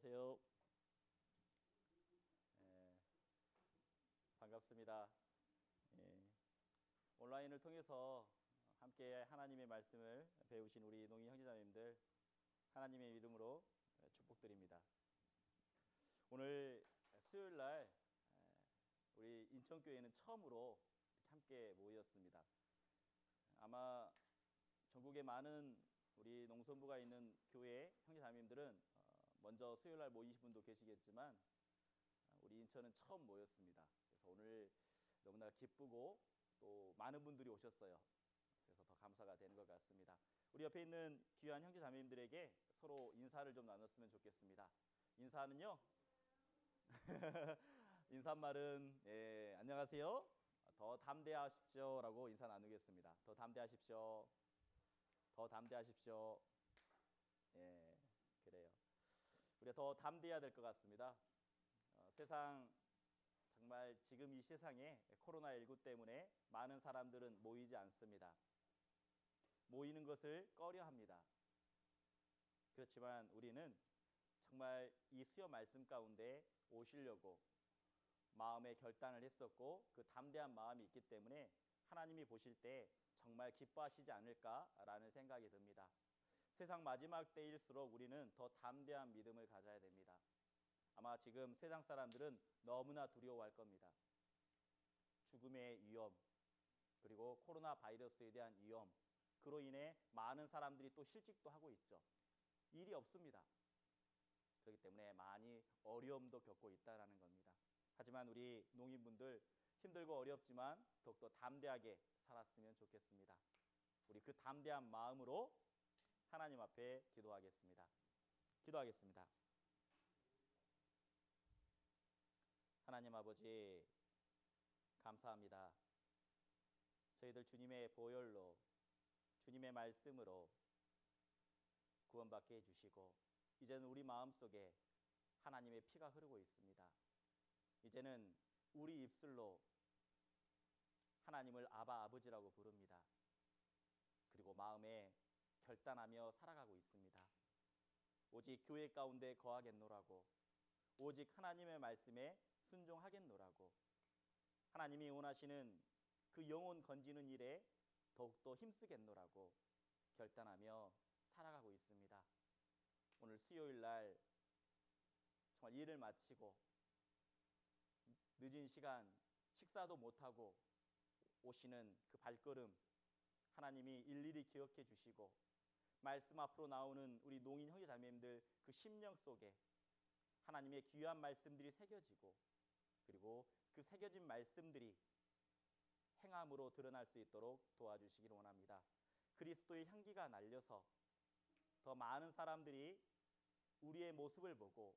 안녕하세요. 예, 반갑습니다. 예, 온라인을 통해서 함께 하나님의 말씀을 배우신 우리 농인 형제자매님들 하나님의 이름으로 축복드립니다. 오늘 수요일 날 우리 인천교회는 처음으로 함께 모였습니다. 아마 전국에 많은 우리 농선부가 있는 교회 형제자매님들은 먼저 수요일 날 모이신 분도 계시겠지만 우리 인천은 처음 모였습니다. 그래서 오늘 너무나 기쁘고 또 많은 분들이 오셨어요. 그래서 더 감사가 되는 것 같습니다. 우리 옆에 있는 귀한 형제자매님들에게 서로 인사를 좀 나눴으면 좋겠습니다. 인사는요? 인사말은 안녕하세요. 더 담대하십시오 라고 인사 나누겠습니다. 더 담대하십시오. 더 담대하십시오. 예, 그래요. 우리가 더 담대해야 될 것 같습니다. 세상 정말 지금 이 세상에 코로나19 때문에 많은 사람들은 모이지 않습니다. 모이는 것을 꺼려합니다. 그렇지만 우리는 정말 이 수요 말씀 가운데 오시려고 마음의 결단을 했었고 그 담대한 마음이 있기 때문에 하나님이 보실 때 정말 기뻐하시지 않을까라는 생각이 듭니다. 세상 마지막 때일수록 우리는 더 담대한 믿음을 가져야 됩니다. 아마 지금 세상 사람들은 너무나 두려워할 겁니다. 죽음의 위험, 그리고 코로나 바이러스에 대한 위험, 그로 인해 많은 사람들이 또 실직도 하고 있죠. 일이 없습니다. 그렇기 때문에 많이 어려움도 겪고 있다는 겁니다. 하지만 우리 농인분들 힘들고 어렵지만 더욱더 담대하게 살았으면 좋겠습니다. 우리 그 담대한 마음으로 하나님 앞에 기도하겠습니다. 기도하겠습니다. 하나님 아버지 감사합니다. 저희들 주님의 보혈로 주님의 말씀으로 구원받게 해주시고 이제는 우리 마음속에 하나님의 피가 흐르고 있습니다. 이제는 우리 입술로 하나님을 아바 아버지라고 부릅니다. 그리고 마음에 결단하며 살아가고 있습니다. 오직 교회 가운데 거하겠노라고, 오직 하나님의 말씀에 순종하겠노라고, 하나님이 원하시는 그 영혼 건지는 일에 더욱더 힘쓰겠노라고 결단하며 살아가고 있습니다. 오늘 수요일 날 정말 일을 마치고 늦은 시간 식사도 못하고 오시는 그 발걸음 하나님이 일일이 기억해 주시고 말씀 앞으로 나오는 우리 농인 형제자매님들 그 심령 속에 하나님의 귀한 말씀들이 새겨지고 그리고 그 새겨진 말씀들이 행함으로 드러날 수 있도록 도와주시기를 원합니다. 그리스도의 향기가 날려서 더 많은 사람들이 우리의 모습을 보고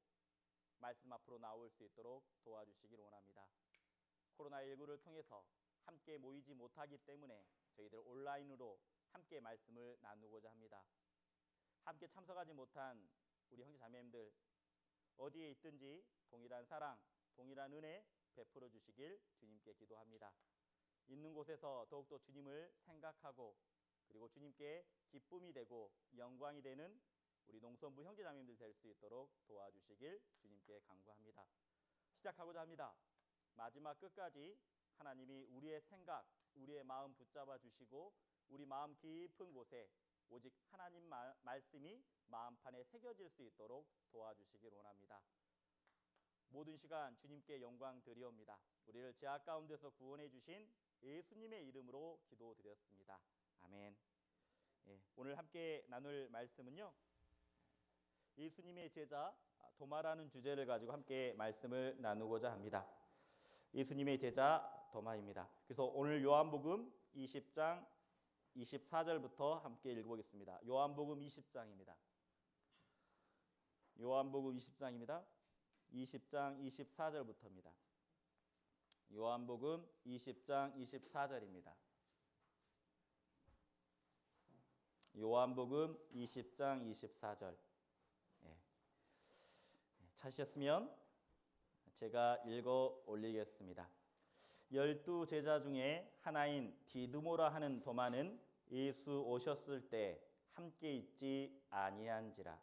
말씀 앞으로 나올 수 있도록 도와주시기를 원합니다. 코로나19를 통해서 함께 모이지 못하기 때문에 저희들 온라인으로 함께 말씀을 나누고자 합니다. 함께 참석하지 못한 우리 형제자매님들 어디에 있든지 동일한 사랑, 동일한 은혜 베풀어 주시길 주님께 기도합니다. 있는 곳에서 더욱더 주님을 생각하고 그리고 주님께 기쁨이 되고 영광이 되는 우리 농선부 형제자매님들 될 수 있도록 도와주시길 주님께 간구합니다. 시작하고자 합니다. 마지막 끝까지 하나님이 우리의 생각, 우리의 마음 붙잡아 주시고 우리 마음 깊은 곳에 오직 하나님 말씀이 마음판에 새겨질 수 있도록 도와주시길 원합니다. 모든 시간 주님께 영광 드리옵니다. 우리를 죄악 가운데서 구원해 주신 예수님의 이름으로 기도드렸습니다. 아멘. 오늘 함께 나눌 말씀은요, 예수님의 제자 도마라는 주제를 가지고 함께 말씀을 나누고자 합니다. 예수님의 제자 도마입니다. 그래서 오늘 요한복음 20장 24절부터 함께 읽어보겠습니다. 요한복음 20장입니다. 요한복음 20장입니다. 20장 24절부터입니다. 요한복음 20장 24절입니다. 요한복음 20장 24절. 찾으셨으면 제가 읽어 올리겠습니다. 12 제자 중에 하나인 디두모라 하는 도마는 예수 오셨을 때 함께 있지 아니한지라.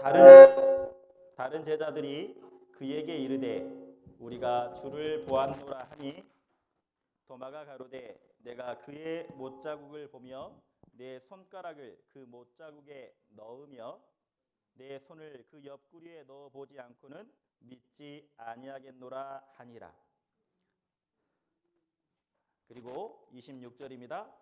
다른 제자들이 그에게 이르되 우리가 주를 보았노라 하니 도마가 가로되 내가 그의 못자국을 보며 내 손가락을 그 못자국에 넣으며 내 손을 그 옆구리에 넣어 보지 않고는 믿지 아니하겠노라 하니라. 그리고 26절입니다.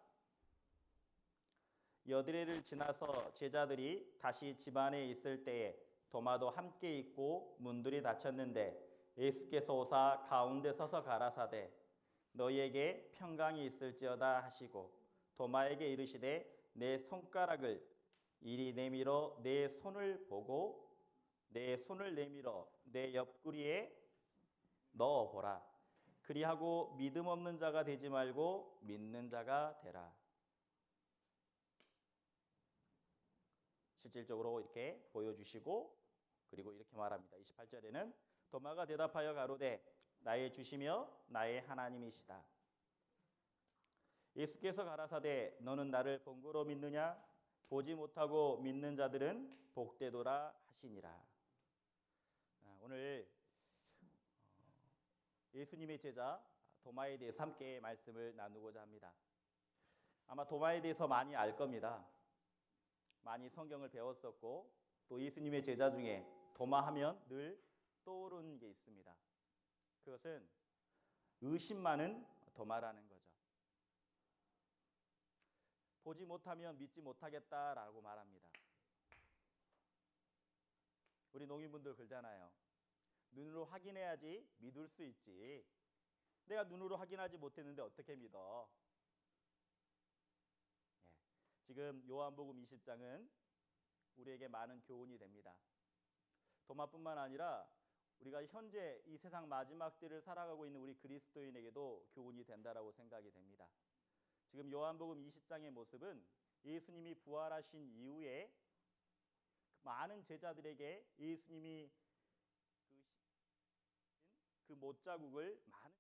여드레를 지나서 제자들이 다시 집 안에 있을 때에 도마도 함께 있고 문들이 닫혔는데 예수께서 오사 가운데 서서 가라사대 너희에게 평강이 있을지어다 하시고 도마에게 이르시되 내 손가락을 이리 내밀어 내 손을 보고 내 손을 내밀어 내 옆구리에 넣어보라. 그리하고 믿음 없는 자가 되지 말고 믿는 자가 되라. 실질적으로 이렇게 보여주시고 그리고 이렇게 말합니다. 28절에는 도마가 대답하여 가로되 나의 주시며 나의 하나님이시다. 예수께서 가라사대 너는 나를 본고로 믿느냐? 보지 못하고 믿는 자들은 복되도라 하시니라. 오늘 예수님의 제자 도마에 대해서 함께 말씀을 나누고자 합니다. 아마 도마에 대해서 많이 알 겁니다. 많이 성경을 배웠었고 또 예수님의 제자 중에 도마하면 늘 떠오르는 게 있습니다. 그것은 의심 많은 도마라는 거죠. 보지 못하면 믿지 못하겠다라고 말합니다. 우리 농민분들 그러잖아요. 눈으로 확인해야지 믿을 수 있지. 내가 눈으로 확인하지 못했는데 어떻게 믿어? 지금 요한복음 20장은 우리에게 많은 교훈이 됩니다. 도마뿐만 아니라 우리가 현재 이 세상 마지막 때를 살아가고 있는 우리 그리스도인에게도 교훈이 된다라고 생각이 됩니다. 지금 요한복음 20장의 모습은 예수님이 부활하신 이후에 많은 제자들에게 예수님이 그 못자국을 많은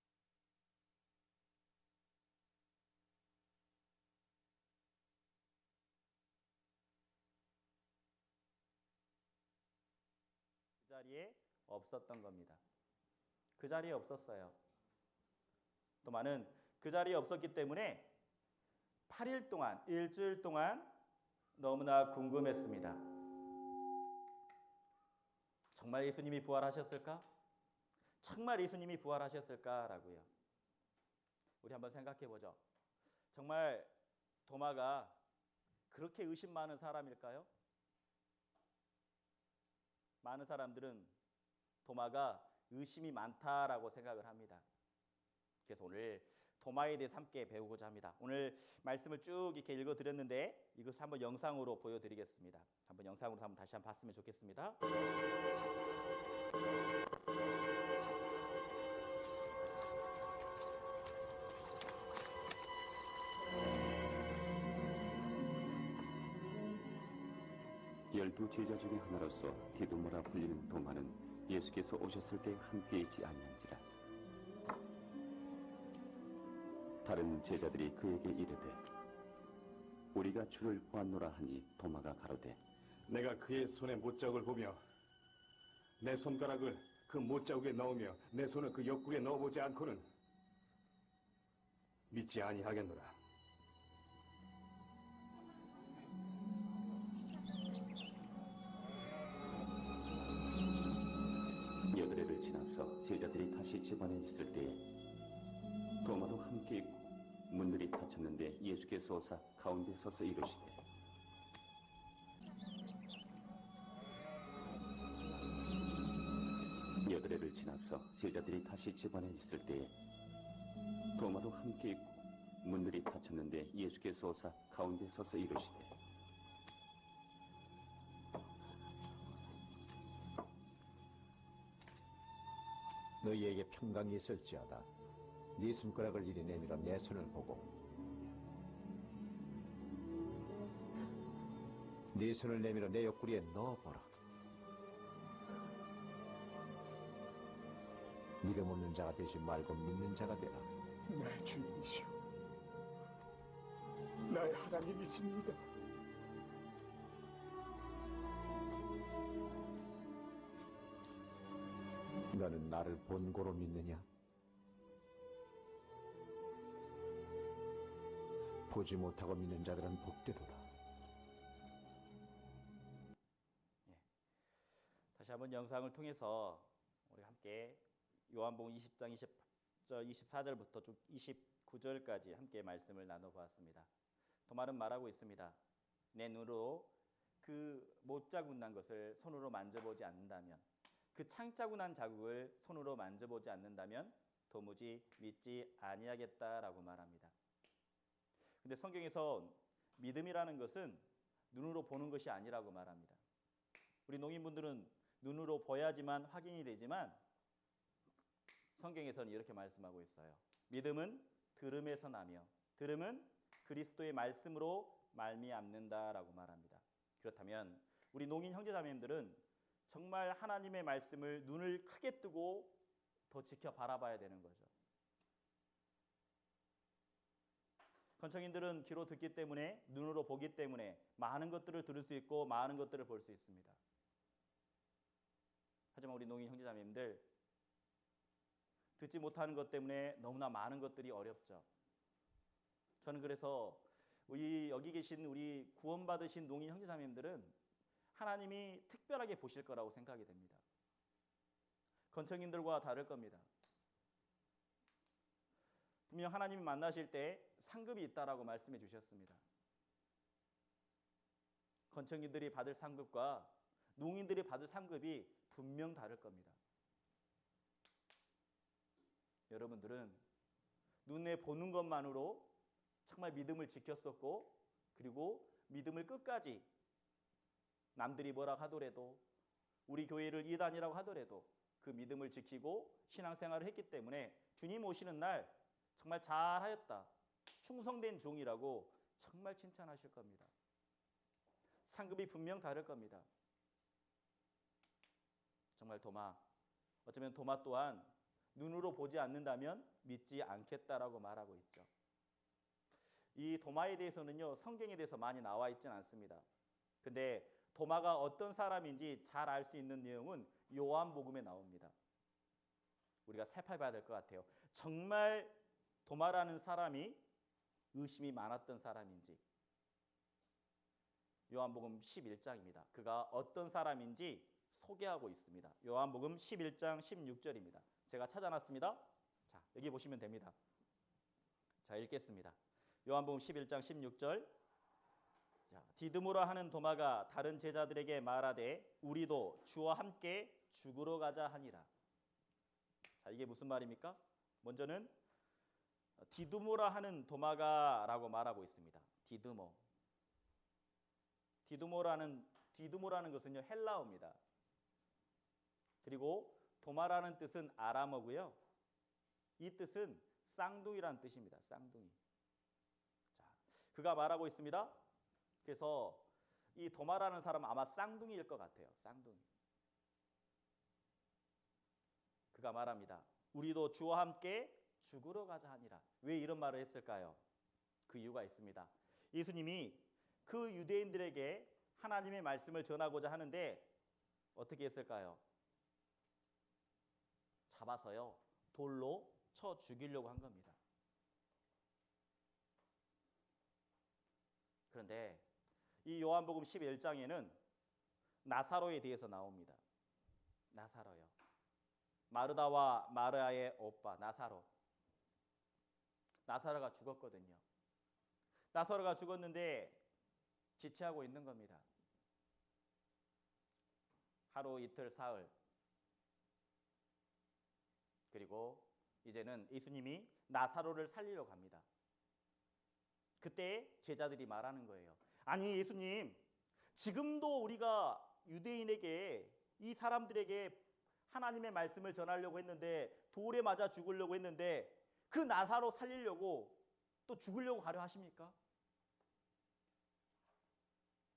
그 자리에 없었던 겁니다. 그 자리에 없었어요. 도마는 그 자리에 없었기 때문에 8일 동안, 일주일 동안 너무나 궁금했습니다. 정말 예수님이 부활하셨을까? 정말 예수님이 부활하셨을까라고요. 우리 한번 생각해 보죠. 정말 도마가 그렇게 의심 많은 사람일까요? 많은 사람들은 도마가 의심이 많다라고 생각을 합니다. 그래서 오늘 도마에 대해서 함께 배우고자 합니다. 오늘 말씀을 쭉 이렇게 읽어드렸는데 이것을 한번 영상으로 보여드리겠습니다. 한번 영상으로 한번 다시 한번 봤으면 좋겠습니다. 열두 제자 중에 하나로서 디두모라 불리는 도마는 예수께서 오셨을 때 함께 있지 아니한지라. 다른 제자들이 그에게 이르되 우리가 주를 보았노라 하니 도마가 가로되 내가 그의 손에 못자국을 보며 내 손가락을 그 못자국에 넣으며 내 손을 그 옆구리에 넣어보지 않고는 믿지 아니하겠노라. 여드레를 지나서 제자들이 다시 집 안에 있을 때에 도마도 함께 있고 문들이 닫혔는데 예수께서 오사 가운데 서서 이르시되 여드레를 지나서 제자들이 다시 집 안에 있을 때에 도마도 함께 있고 문들이 닫혔는데 예수께서 오사 가운데 서서 이르시되 너희에게 평강이 있을지어다. 네 손가락을 이리 내밀어 내 손을 보고 네 손을 내밀어 내 옆구리에 넣어보라. 믿음 없는 자가 되지 말고 믿는 자가 되라. 나의 주님이시오, 나의 하나님이십니다. 너는 나를 본고로 믿느냐? 보지 못하고 믿는 자들은 복되도다. 다시 한번 영상을 통해서 우리 함께 요한복음 20장 24절부터 29절까지 함께 말씀을 나눠보았습니다. 도마는 말하고 있습니다. 내 눈으로 그 못자국 난 것을 손으로 만져보지 않는다면, 그 창자국 난 자국을 손으로 만져보지 않는다면 도무지 믿지 아니하겠다라고 말합니다. 근데 성경에서 믿음이라는 것은 눈으로 보는 것이 아니라고 말합니다. 우리 농인분들은 눈으로 보야지만 확인이 되지만 성경에서는 이렇게 말씀하고 있어요. 믿음은 들음에서 나며 들음은 그리스도의 말씀으로 말미암는다라고 말합니다. 그렇다면 우리 농인 형제자매님들은 정말 하나님의 말씀을 눈을 크게 뜨고 더 지켜 바라봐야 되는 거죠. 건청인들은 귀로 듣기 때문에, 눈으로 보기 때문에 많은 것들을 들을 수 있고 많은 것들을 볼 수 있습니다. 하지만 우리 농인 형제자매님들, 듣지 못하는 것 때문에 너무나 많은 것들이 어렵죠. 저는 그래서 여기 계신 우리 구원받으신 농인 형제자매님들은 하나님이 특별하게 보실 거라고 생각이 됩니다. 건청인들과 다를 겁니다. 분명 하나님이 만나실 때 상급이 있다라고 말씀해 주셨습니다. 건청인들이 받을 상급과 농인들이 받을 상급이 분명 다를 겁니다. 여러분들은 눈에 보는 것만으로 정말 믿음을 지켰었고, 그리고 믿음을 끝까지 남들이 뭐라 하더라도, 우리 교회를 이단이라고 하더라도 그 믿음을 지키고 신앙생활을 했기 때문에 주님 오시는 날 정말 잘하였다, 충성된 종이라고 정말 칭찬하실 겁니다. 상급이 분명 다를 겁니다. 정말 어쩌면 도마 또한 눈으로 보지 않는다면 믿지 않겠다라고 말하고 있죠. 이 도마에 대해서는요, 성경에 대해서 많이 나와 있지는 않습니다. 근데 도마가 어떤 사람인지 잘 알 수 있는 내용은 요한복음에 나옵니다. 우리가 살펴봐야 될 것 같아요. 정말 도마라는 사람이 의심이 많았던 사람인지. 요한복음 11장입니다. 그가 어떤 사람인지 소개하고 있습니다. 요한복음 11장 16절입니다. 제가 찾아놨습니다. 자, 여기 보시면 됩니다. 자, 읽겠습니다. 요한복음 11장 16절. 자, 디드모라 하는 도마가 다른 제자들에게 말하되 우리도 주와 함께 죽으러 가자 하니라. 자, 이게 무슨 말입니까? 먼저는 디드모라 하는 도마가라고 말하고 있습니다. 디드모라는 것은요, 헬라어입니다. 그리고 도마라는 뜻은 아람어고요. 이 뜻은 쌍둥이라는 뜻입니다. 쌍둥이. 자, 그가 말하고 있습니다. 그래서 이 도마라는 사람은 아마 쌍둥이일 것 같아요. 쌍둥이. 그가 말합니다. 우리도 주와 함께 죽으러 가자 하니라. 왜 이런 말을 했을까요? 그 이유가 있습니다. 예수님이 그 유대인들에게 하나님의 말씀을 전하고자 하는데 어떻게 했을까요? 잡아서요, 돌로 쳐 죽이려고 한 겁니다. 그런데 이 요한복음 11장에는 나사로에 대해서 나옵니다. 나사로요. 마르다와 마르아의 오빠 나사로. 나사로가 죽었거든요. 나사로가 죽었는데 지체하고 있는 겁니다. 하루 이틀 사흘. 그리고 이제는 예수님이 나사로를 살리려고 합니다. 그때 제자들이 말하는 거예요. 아니 예수님, 지금도 우리가 유대인에게, 이 사람들에게 하나님의 말씀을 전하려고 했는데, 돌에 맞아 죽으려고 했는데 그 나사로 살리려고 또 죽으려고 가려 하십니까?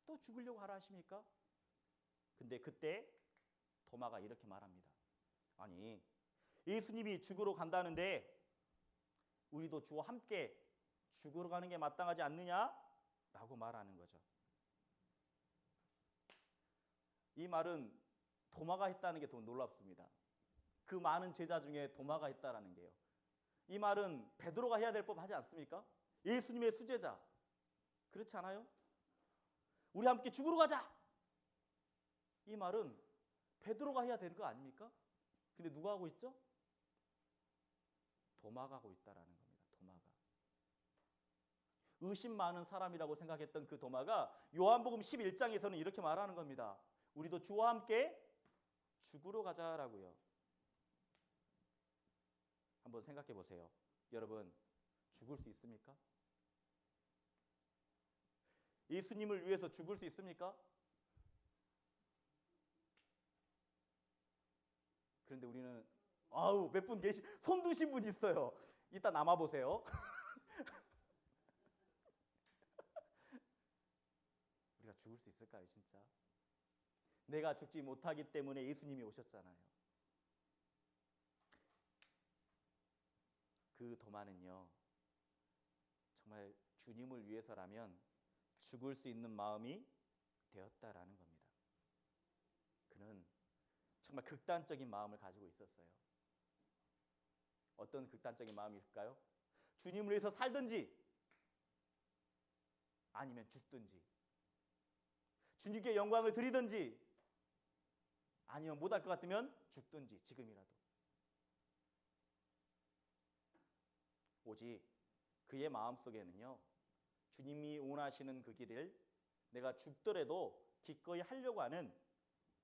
또 죽으려고 하려 하십니까? 근데 그때 도마가 이렇게 말합니다. 아니 예수님이 죽으러 간다는데 우리도 주와 함께 죽으러 가는 게 마땅하지 않느냐? 라고 말하는 거죠. 이 말은 도마가 했다는 게 더 놀랍습니다. 그 많은 제자 중에 도마가 있다라는 게요. 이 말은 베드로가 해야 될 법하지 않습니까? 예수님의 수제자. 그렇지 않아요? 우리 함께 죽으러 가자. 이 말은 베드로가 해야 되는 거 아닙니까? 근데 누가 하고 있죠? 도마가 하고 있다라는 겁니다. 도마가. 의심 많은 사람이라고 생각했던 그 도마가 요한복음 11장에서는 이렇게 말하는 겁니다. 우리도 주와 함께 죽으러 가자라고요. 한번 생각해 보세요. 여러분, 죽을 수 있습니까? 예수님을 위해서 죽을 수 있습니까? 그런데 우리는 몇 분 손 드신 분 있어요. 이따 남아 보세요. 우리가 죽을 수 있을까요, 진짜? 내가 죽지 못하기 때문에 예수님이 오셨잖아요. 그 도마는요, 정말 주님을 위해서라면 죽을 수 있는 마음이 되었다라는 겁니다. 그는 정말 극단적인 마음을 가지고 있었어요. 어떤 극단적인 마음일까요? 주님을 위해서 살든지 아니면 죽든지, 주님께 영광을 드리든지 아니면 못할 것 같으면 죽든지, 지금이라도. 오직 그의 마음속에는요, 주님이 원하시는 그 길을 내가 죽더라도 기꺼이 하려고 하는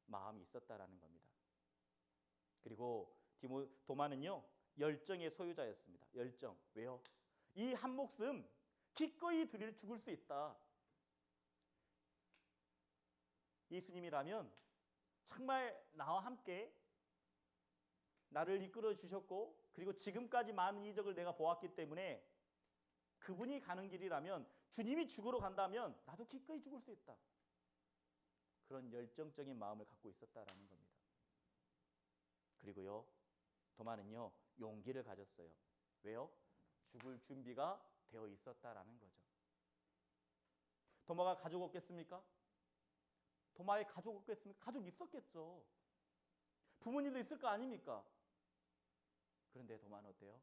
마음이 있었다라는 겁니다. 그리고 도마는요, 열정의 소유자였습니다. 열정. 왜요? 이 한 목숨 기꺼이 죽을 수 있다. 예수님이라면 정말 나와 함께 나를 이끌어 주셨고, 그리고 지금까지 많은 이적을 내가 보았기 때문에 그분이 가는 길이라면, 주님이 죽으러 간다면 나도 기꺼이 죽을 수 있다. 그런 열정적인 마음을 갖고 있었다라는 겁니다. 그리고요, 도마는요, 용기를 가졌어요. 왜요? 죽을 준비가 되어 있었다라는 거죠. 도마가 가족 없겠습니까? 도마에 가족 없겠습니까? 가족 있었겠죠. 부모님도 있을 거 아닙니까? 그런데 도마는 어때요?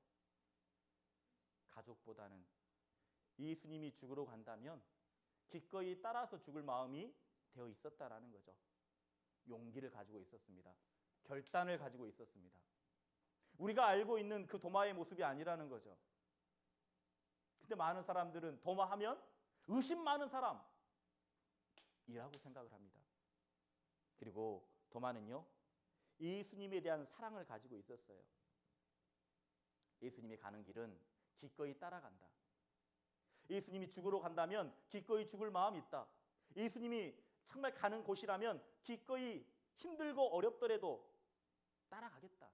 가족보다는 예수님이 죽으러 간다면 기꺼이 따라서 죽을 마음이 되어 있었다라는 거죠. 용기를 가지고 있었습니다. 결단을 가지고 있었습니다. 우리가 알고 있는 그 도마의 모습이 아니라는 거죠. 근데 많은 사람들은 도마하면 의심 많은 사람이라고 생각을 합니다. 그리고 도마는요, 예수님에 대한 사랑을 가지고 있었어요. 예수님이 가는 길은 기꺼이 따라간다. 예수님이 죽으러 간다면 기꺼이 죽을 마음이 있다. 예수님이 정말 가는 곳이라면 기꺼이 힘들고 어렵더라도 따라가겠다.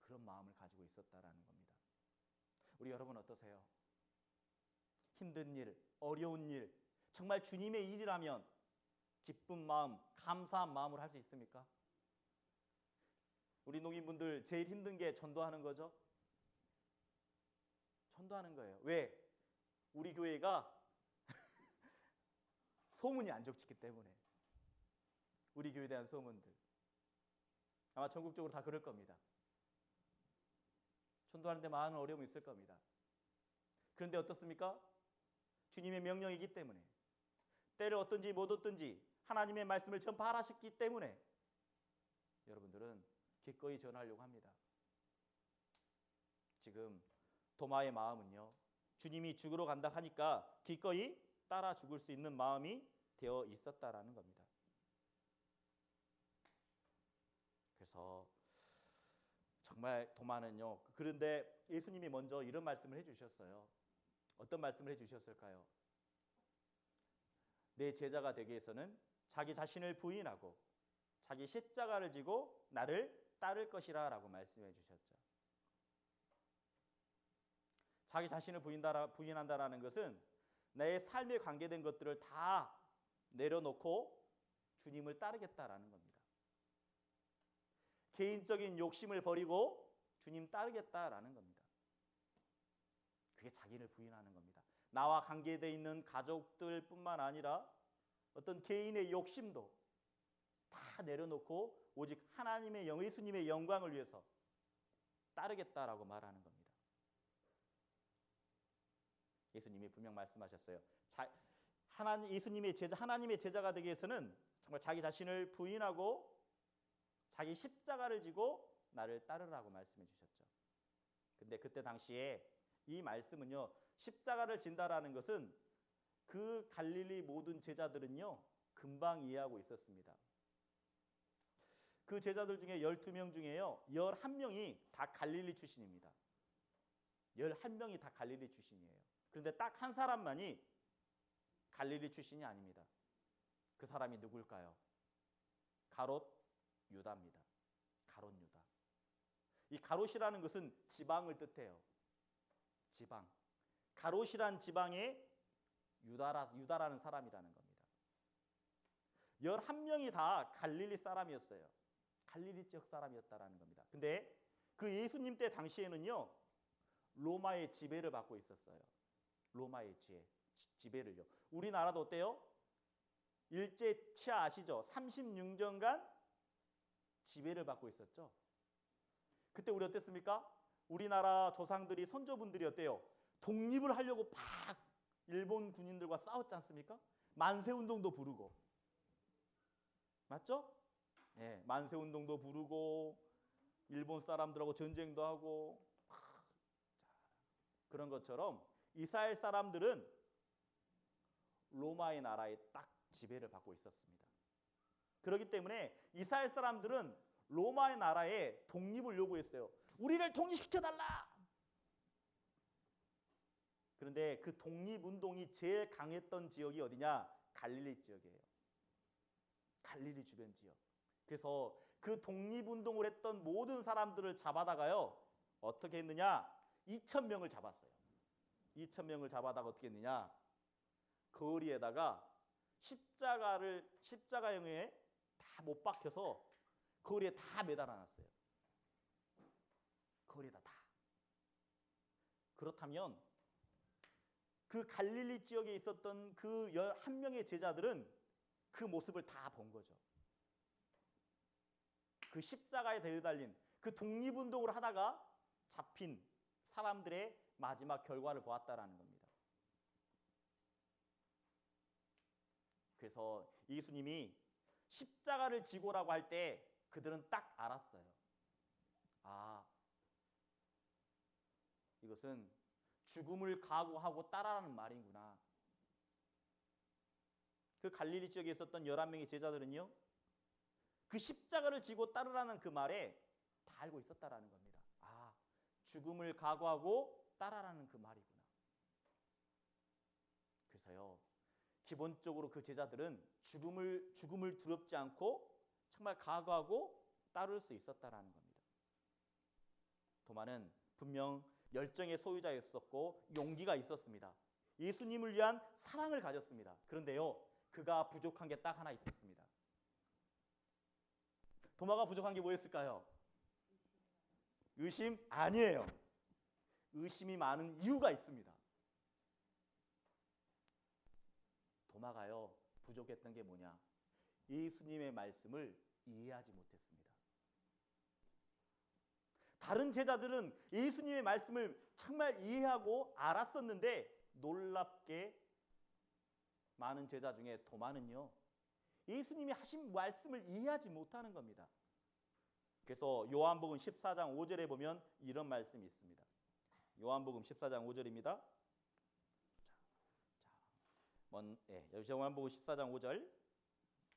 그런 마음을 가지고 있었다라는 겁니다. 우리 여러분 어떠세요? 힘든 일, 어려운 일, 정말 주님의 일이라면 기쁜 마음, 감사한 마음으로 할 수 있습니까? 우리 농인분들 제일 힘든 게 전도하는 거죠. 전도하는 거예요. 왜? 우리 교회가 소문이 안 좋기 때문에. 우리 교회에 대한 소문들. 아마 전국적으로 다 그럴 겁니다. 전도하는데 많은 어려움이 있을 겁니다. 그런데 어떻습니까? 주님의 명령이기 때문에, 때를 얻든지 못 얻든지 하나님의 말씀을 전파하셨기 때문에 여러분들은 기꺼이 전하려고 합니다. 지금 도마의 마음은요, 주님이 죽으러 간다 하니까 기꺼이 따라 죽을 수 있는 마음이 되어 있었다라는 겁니다. 그래서 정말 도마는요, 그런데 예수님이 먼저 이런 말씀을 해주셨어요. 어떤 말씀을 해주셨을까요? 내 제자가 되기 위해서는 자기 자신을 부인하고 자기 십자가를 지고 나를 따를 것이라 라고 말씀해 주셨죠. 자기 자신을 부인한다라는 것은 내 삶에 관계된 것들을 다 내려놓고 주님을 따르겠다라는 겁니다. 개인적인 욕심을 버리고 주님 따르겠다라는 겁니다. 그게 자기를 부인하는 겁니다. 나와 관계되어 있는 가족들뿐만 아니라 어떤 개인의 욕심도 다 내려놓고 오직 하나님의 예수님의 영광을 위해서 따르겠다라고 말하는 겁니다. 예수님이 분명 말씀하셨어요. 하나님의 제자가 되기 위해서는 정말 자기 자신을 부인하고 자기 십자가를 지고 나를 따르라고 말씀해 주셨죠. 근데 그때 당시에 이 말씀은요, 십자가를 진다라는 것은 그 갈릴리 모든 제자들은요, 금방 이해하고 있었습니다. 그 제자들 중에 12명 중에요, 11명이 다 갈릴리 출신입니다. 11명이 다 갈릴리 출신이에요. 그런데 딱 한 사람만이 갈릴리 출신이 아닙니다. 그 사람이 누굴까요? 가롯 유다입니다. 가롯 유다. 이 가롯이라는 것은 지방을 뜻해요. 지방. 가롯이란 지방에 유다라는 사람이라는 겁니다. 11명이 다 갈릴리 사람이었어요. 갈릴리 지역 사람이었다라는 겁니다. 근데 그 예수님 때 당시에는요, 로마의 지배를 받고 있었어요. 로마의 지배를요. 우리나라도 어때요? 일제 치하 아시죠? 36년간 지배를 받고 있었죠. 그때 우리 어땠습니까? 우리나라 조상들이, 선조분들이 어때요? 독립을 하려고 막 일본 군인들과 싸웠지 않습니까? 만세운동도 부르고. 맞죠? 네, 만세운동도 부르고 일본 사람들하고 전쟁도 하고. 그런 것처럼 이스라엘 사람들은 로마의 나라에 딱 지배를 받고 있었습니다. 그렇기 때문에 이스라엘 사람들은 로마의 나라에 독립을 요구했어요. 우리를 독립시켜달라. 그런데 그 독립운동이 제일 강했던 지역이 어디냐? 갈릴리 지역이에요. 갈릴리 주변 지역. 그래서 그 독립운동을 했던 모든 사람들을 잡아다가요, 어떻게 했느냐? 2,000명을 잡았어요. 2,000명을 잡아다가 어떻게 했느냐? 거리에다가 십자가형에 다 못 박혀서 거리에 다 매달아 놨어요. 거리에다 다. 그렇다면 그 갈릴리 지역에 있었던 그 11명의 제자들은 그 모습을 다 본 거죠. 그 십자가에 대달린 그 독립운동을 하다가 잡힌 사람들의 마지막 결과를 보았다라는 겁니다. 그래서 예수님이 십자가를 지고라고 할 때 그들은 딱 알았어요. 아, 이것은 죽음을 각오하고 따라라는 말이구나. 그 갈릴리 지역에 있었던 11명의 제자들은요, 그 십자가를 지고 따르라는 그 말에 다 알고 있었다라는 겁니다. 아, 죽음을 각오하고 따라라는 그 말이구나. 그래서요, 기본적으로 그 제자들은 죽음을 두렵지 않고 정말 각오하고 따를 수 있었다라는 겁니다. 도마는 분명 열정의 소유자였었고 용기가 있었습니다. 예수님을 위한 사랑을 가졌습니다. 그런데요, 그가 부족한 게 딱 하나 있었습니다. 도마가 부족한 게 뭐였을까요? 의심? 아니에요. 의심이 많은 이유가 있습니다. 도마가요, 부족했던 게 뭐냐? 예수님의 말씀을 이해하지 못했습니다. 다른 제자들은 예수님의 말씀을 정말 이해하고 알았었는데 놀랍게 많은 제자 중에 도마는요, 예수님이 하신 말씀을 이해하지 못하는 겁니다. 그래서 요한복음 14장 5절에 보면 이런 말씀이 있습니다. 요한복음 14장 5절입니다. 요한복음 14장 5절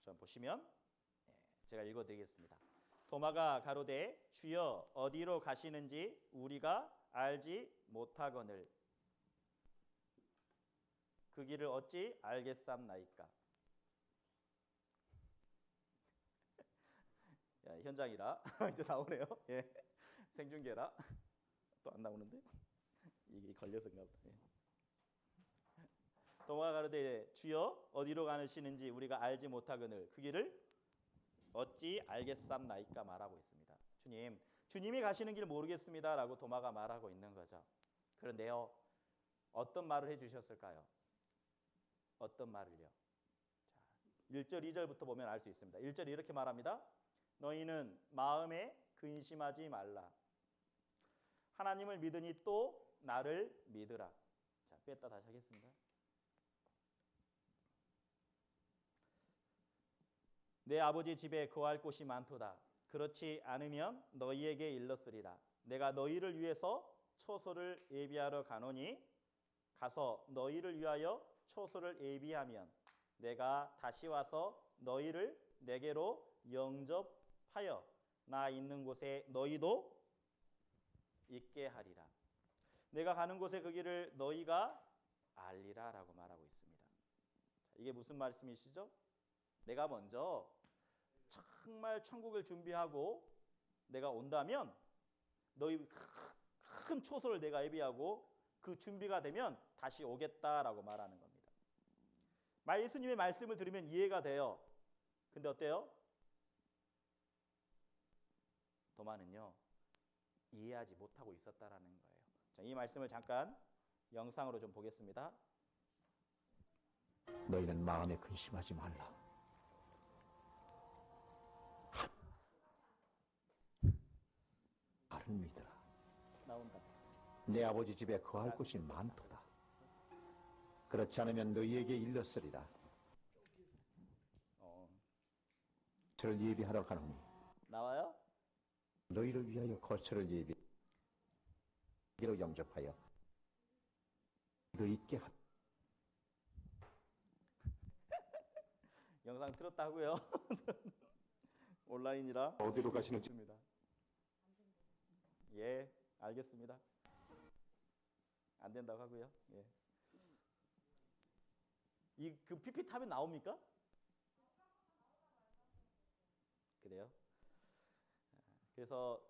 좀 보시면 제가 읽어드리겠습니다. 도마가 가로되 주여 어디로 가시는지 우리가 알지 못하거늘 그 길을 어찌 알겠삼나이까. 야, 현장이라 이제 나오네요. 예. 생중계라 또 안 나오는데 이게 걸려서인가 보다. 예. 도마가 가로되 주여 어디로 가시는지 우리가 알지 못하거늘 그 길을 어찌 알겠삼나이까 말하고 있습니다. 주님이 가시는 길 모르겠습니다라고 도마가 말하고 있는 거죠. 그런데요, 어떤 말을 해주셨을까요? 어떤 말을요? 자, 1절, 2절부터 보면 알 수 있습니다. 1절이 이렇게 말합니다. 너희는 마음에 근심하지 말라. 하나님을 믿으니 또 나를 믿으라. 자, 뺐다 다시 하겠습니다. 내 아버지 집에 거할 곳이 많도다. 그렇지 않으면 너희에게 일렀으리라. 내가 너희를 위해서 처소를 예비하러 가노니 가서 너희를 위하여 처소를 예비하면 내가 다시 와서 너희를 내게로 영접하여 나 있는 곳에 너희도 있게 하리라. 내가 가는 곳에 그 길을 너희가 알리라 라고 말하고 있습니다. 이게 무슨 말씀이시죠? 내가 먼저 정말 천국을 준비하고 내가 온다면 너희 큰 초소를 내가 예비하고 그 준비가 되면 다시 오겠다라고 말하는 겁니다. 예수님의 말씀을 들으면 이해가 돼요. 근데 어때요? 도마는요 이해하지 못하고 있었다라는 거예요. 자, 이 말씀을 잠깐 영상으로 좀 보겠습니다. 너희는 마음에 근심하지 말라. 나를 믿으라. 나온다. 내 아버지 집에 거할 곳이 많도다. 그렇지 않으면 너희에게 일렀으리라. 저를 예비하러 가노니 나와요? 너희를 위하여 거처를 예비로 영접하여 너 있게 하라. 영상 틀었다고요? 온라인이라 어디로 가시는지 있습니다. 예, 알겠습니다. 안 된다고 하고요. 예. 그 PPT 하면 나옵니까? 그래요? 그래서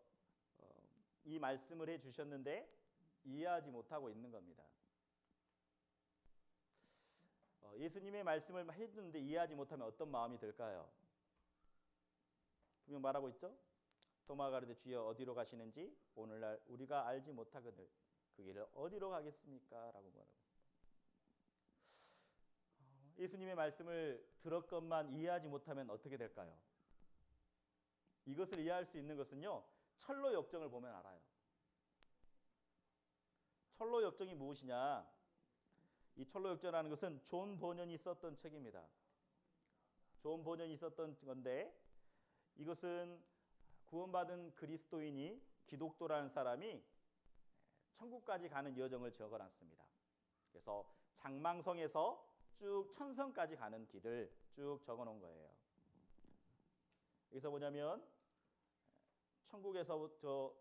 이 말씀을 해주셨는데 이해하지 못하고 있는 겁니다. 예수님의 말씀을 해주는데 이해하지 못하면 어떤 마음이 들까요? 분명 말하고 있죠? 도마가 가르되 주여 어디로 가시는지 오늘날 우리가 알지 못하거늘 그 길을 어디로 가겠습니까? 라고 말하고 있습니다. 예수님의 말씀을 들었건만 이해하지 못하면 어떻게 될까요? 이것을 이해할 수 있는 것은요 철로 역정을 보면 알아요. 철로 역정이 무엇이냐? 이 철로 역정이라는 것은 존 버년이 썼던 책입니다. 존 버년이 썼던 건데 이것은 구원받은 그리스도인이 기독도라는 사람이 천국까지 가는 여정을 적어놨습니다. 그래서 장망성에서 쭉 천성까지 가는 길을 쭉 적어놓은 거예요. 여기서 뭐냐면 천국에서부터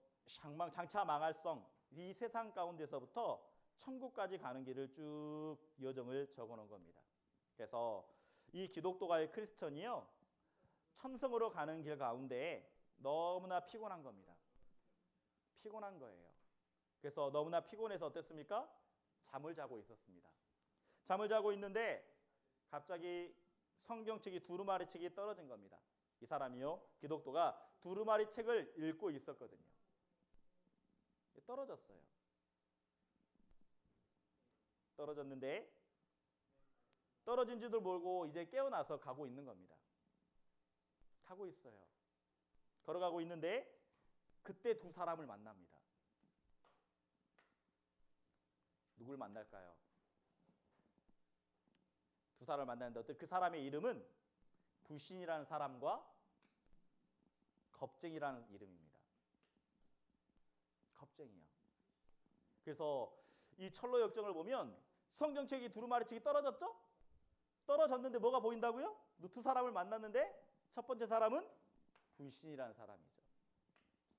장차 망할성 이 세상 가운데서부터 천국까지 가는 길을 쭉 여정을 적어놓은 겁니다. 그래서 이 기독도가의 크리스천이요 천성으로 가는 길 가운데 너무나 피곤한 겁니다. 피곤한 거예요. 그래서 너무나 피곤해서 어땠습니까? 잠을 자고 있었습니다. 잠을 자고 있는데 갑자기 성경책이 두루마리 책이 떨어진 겁니다. 이 사람이요 기독도가 두루마리 책을 읽고 있었거든요. 떨어졌어요. 떨어졌는데 떨어진지도 모르고 이제 깨어나서 가고 있는 겁니다. 가고 있어요. 걸어가고 있는데 그때 두 사람을 만납니다. 누굴 만날까요? 두 사람을 만나는데 그 사람의 이름은 불신이라는 사람과 겁쟁이라는 이름입니다. 겁쟁이요. 그래서 이 철로 역정을 보면 성경책이 두루마리 책이 떨어졌죠? 떨어졌는데 뭐가 보인다고요? 두 사람을 만났는데 첫 번째 사람은 불신이라는 사람이죠.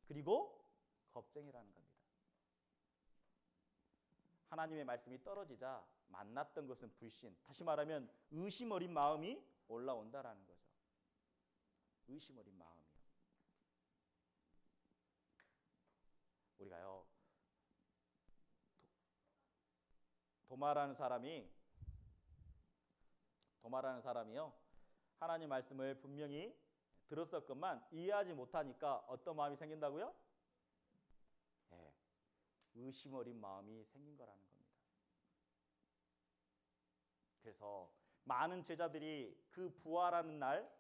그리고 겁쟁이라는 겁니다. 하나님의 말씀이 떨어지자 만났던 것은 불신, 다시 말하면 의심 어린 마음이 올라온다라는 거죠. 의심 어린 마음이요. 우리가요 도마라는 사람이요 하나님 말씀을 분명히 들었었건만 이해하지 못하니까 어떤 마음이 생긴다고요? 네, 의심 어린 마음이 생긴 거라는 겁니다. 그래서 많은 제자들이 그 부활하는 날,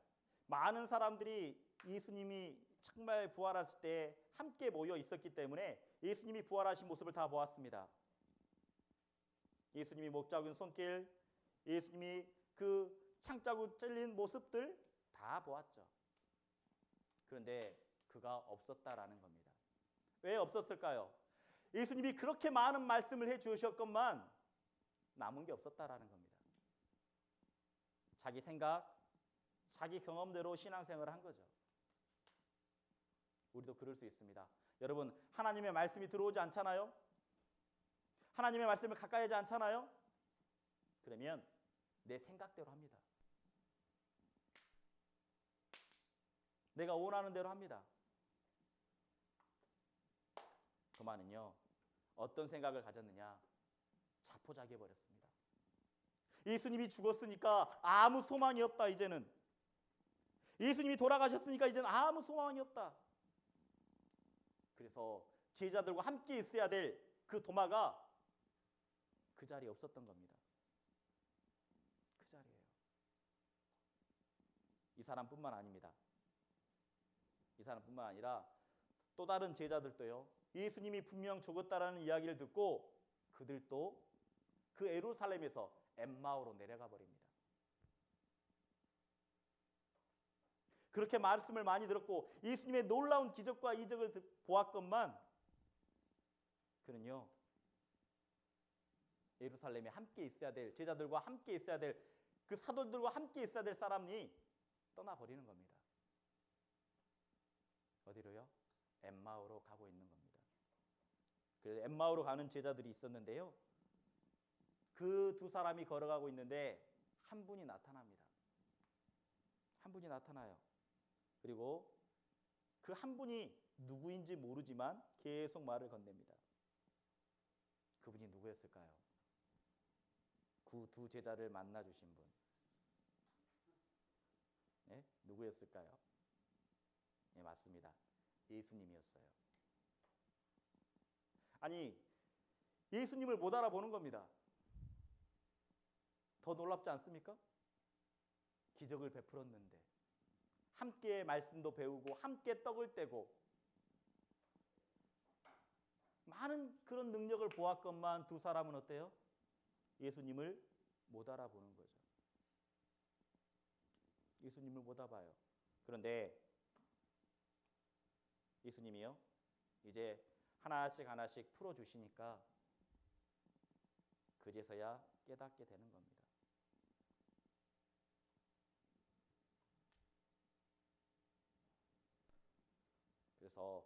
많은 사람들이 예수님이 정말 부활하실 때 함께 모여 있었기 때문에 예수님이 부활하신 모습을 다 보았습니다. 예수님이 목 잡은 손길, 예수님이 그 창자국 찔린 모습들 다 보았죠. 그런데 그가 없었다라는 겁니다. 왜 없었을까요? 예수님이 그렇게 많은 말씀을 해주셨건만 남은 게 없었다라는 겁니다. 자기 생각, 자기 경험대로 신앙생활을 한 거죠. 우리도 그럴 수 있습니다. 여러분, 하나님의 말씀이 들어오지 않잖아요? 하나님의 말씀을 가까이 하지 않잖아요? 그러면 내 생각대로 합니다. 내가 원하는 대로 합니다. 도마는요, 어떤 생각을 가졌느냐? 자포자기해 버렸습니다. 예수님이 죽었으니까 아무 소망이 없다, 이제는. 예수님이 돌아가셨으니까 이제는 아무 소망이 없다. 그래서 제자들과 함께 있어야 될 그 도마가 그 자리에 없었던 겁니다. 그 자리예요. 이 사람뿐만 아닙니다. 이 사람뿐만 아니라 또 다른 제자들도요. 예수님이 분명 죽었다라는 이야기를 듣고 그들도 그 예루살렘에서 엠마오로 내려가 버립니다. 그렇게 말씀을 많이 들었고 예수님의 놀라운 기적과 이적을 보았건만 그는요. 예루살렘에 함께 있어야 될 제자들과 함께 있어야 될 그 사도들과 함께 있어야 될 사람이 떠나버리는 겁니다. 어디로요? 엠마오로 가고 있는 겁니다. 그래서 엠마오로 가는 제자들이 있었는데요. 그 두 사람이 걸어가고 있는데 한 분이 나타납니다. 한 분이 나타나요. 그리고 그 한 분이 누구인지 모르지만 계속 말을 건넵니다. 그분이 누구였을까요? 그 두 제자를 만나 주신 분. 네? 누구였을까요? 네, 맞습니다. 예수님이었어요. 아니, 예수님을 못 알아보는 겁니다. 더 놀랍지 않습니까? 기적을 베풀었는데 함께 말씀도 배우고 함께 떡을 떼고 많은 그런 능력을 보았건만 두 사람은 어때요? 예수님을 못 알아보는 거죠. 예수님을 못 알아봐요. 그런데 예수님이요, 이제 하나씩 하나씩 풀어주시니까 그제서야 깨닫게 되는 겁니다. 그래서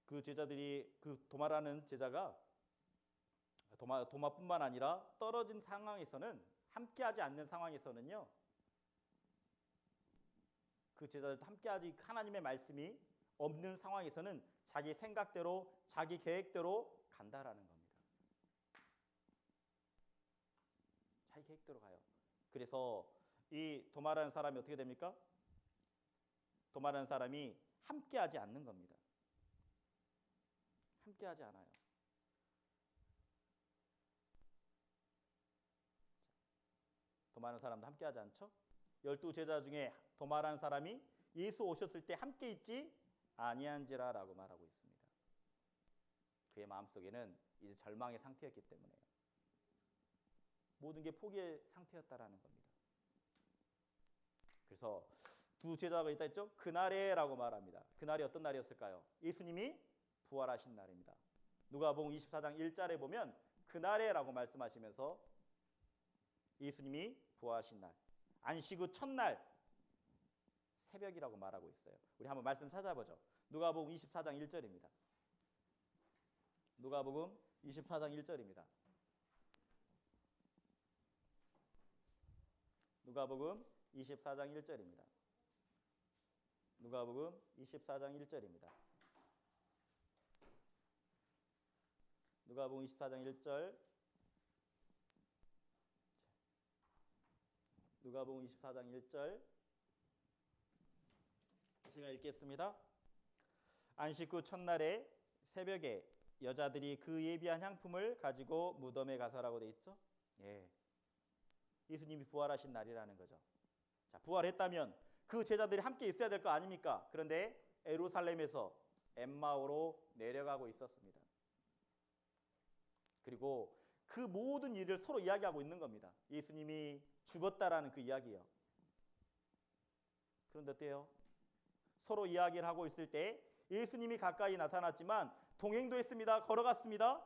그 제자들이 그 도마라는 제자가 도마뿐만 아니라 떨어진 상황에서는 함께하지 않는 상황에서는요. 그 제자들도 함께하지 하나님의 말씀이 없는 상황에서는 자기 생각대로 자기 계획대로 간다라는 겁니다. 자기 계획대로 가요. 그래서 이 도마라는 사람이 어떻게 됩니까? 도마라는 사람이 함께하지 않는 겁니다. 함께하지 않아요. 도마라는 사람도 함께하지 않죠? 12제자 중에 도마라는 사람이 예수 오셨을 때 함께 있지 아니한지라라고 말하고 있습니다. 그의 마음속에는 이제 절망의 상태였기 때문에요. 모든 게 포기의 상태였다라는 겁니다. 그래서 두 제자가 있다 했죠? 그날에라고 말합니다. 그날이 어떤 날이었을까요? 예수님이 부활하신 날입니다. 누가복음 24장 1절에 보면 그날에라고 말씀하시면서 예수님이 부활하신 날, 안식 후 첫날 새벽이라고 말하고 있어요. 우리 한번 말씀 찾아보죠. 누가복음 24장 1절입니다. 누가복음 24장 1절입니다. 누가복음 24장 1절입니다. 누가복음 24장 1절입니다. 누가복음 24장 1절. 누가복음 24장 1절. 제가 읽겠습니다. 안식 후 첫날에 새벽에 여자들이 그 예비한 향품을 가지고 무덤에 가서라고 돼 있죠. 예. 예수님이 부활하신 날이라는 거죠. 자, 부활했다면 그 제자들이 함께 있어야 될 거 아닙니까? 그런데 예루살렘에서 엠마오로 내려가고 있었습니다. 그리고 그 모든 일을 서로 이야기하고 있는 겁니다. 예수님이 죽었다라는 그 이야기요. 그런데 어때요? 서로 이야기를 하고 있을 때 예수님이 가까이 나타났지만 동행도 했습니다. 걸어갔습니다.